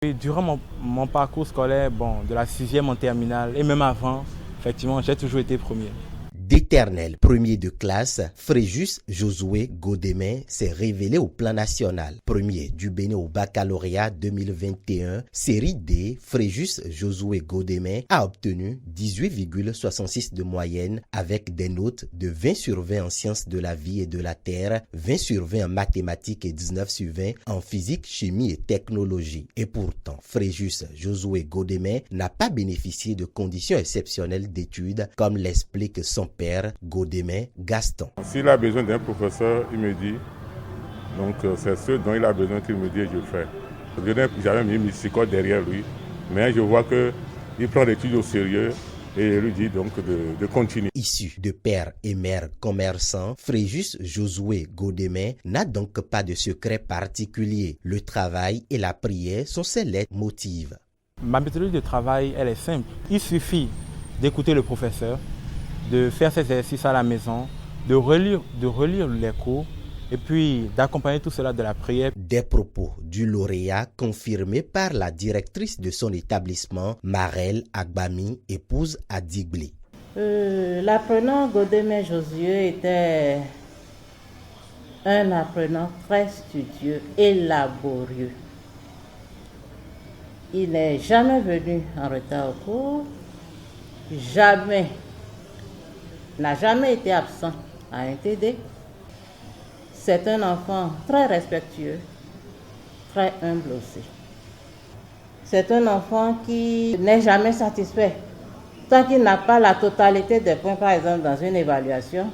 Et durant mon parcours scolaire, de la sixième en terminale et même avant, effectivement, j'ai toujours été premier. D'éternel premier de classe, Fréjus Josué Godemain s'est révélé au plan national. Premier du Bénin au baccalauréat 2021, série D, Fréjus Josué Godemain a obtenu 18,66 de moyenne avec des notes de 20 sur 20 en sciences de la vie et de la terre, 20 sur 20 en mathématiques et 19 sur 20 en physique, chimie et technologie. Et pourtant, Fréjus Josué Godemain n'a pas bénéficié de conditions exceptionnelles d'études comme l'explique son père Godemain Gaston. S'il a besoin d'un professeur, il me dit, donc c'est ce dont il a besoin qu'il me dit et je fais. J'avais mis une psychologue derrière lui, mais je vois qu'il prend l'étude au sérieux et je lui dis donc de continuer. Issu de père et mère commerçants, Fréjus Josué Godemain n'a donc pas de secret particulier. Le travail et la prière sont ses leitmotivs. Ma méthodologie de travail, elle est simple. Il suffit d'écouter le professeur, de faire ses exercices à la maison, de relire les cours et puis d'accompagner tout cela de la prière. Des propos du lauréat confirmés par la directrice de son établissement, Marelle Agbami, épouse Adigblé. L'apprenant Godemain Josué était un apprenant très studieux et laborieux. Il n'est jamais venu en retard au cours, n'a jamais été absent à un TD. C'est un enfant très respectueux, très humble aussi. C'est un enfant qui n'est jamais satisfait. Tant qu'il n'a pas la totalité des points, par exemple dans une évaluation,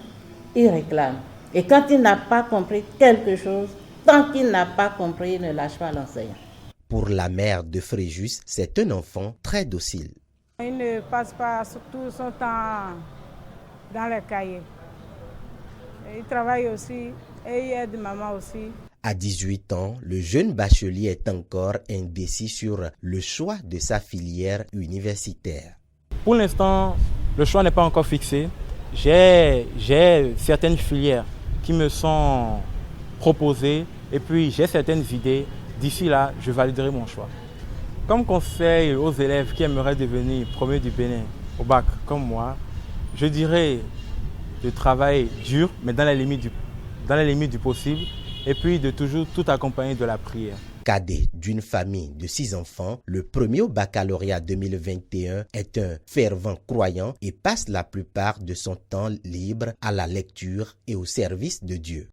il réclame. Et quand il n'a pas compris quelque chose, tant qu'il n'a pas compris, il ne lâche pas l'enseignant. Pour la mère de Fréjus, c'est un enfant très docile. Il ne passe pas tout son temps dans les cahiers. Il travaille aussi et il aide maman aussi. À 18 ans, le jeune bachelier est encore indécis sur le choix de sa filière universitaire. Pour l'instant, le choix n'est pas encore fixé. J'ai certaines filières qui me sont proposées et puis j'ai certaines idées. D'ici là, je validerai mon choix. Comme conseil aux élèves qui aimeraient devenir premier du Bénin au bac comme moi, je dirais de travailler dur, mais dans les limites du possible, et puis de toujours tout accompagner de la prière. Cadet d'une famille de 6 enfants, le premier au baccalauréat 2021 est un fervent croyant et passe la plupart de son temps libre à la lecture et au service de Dieu.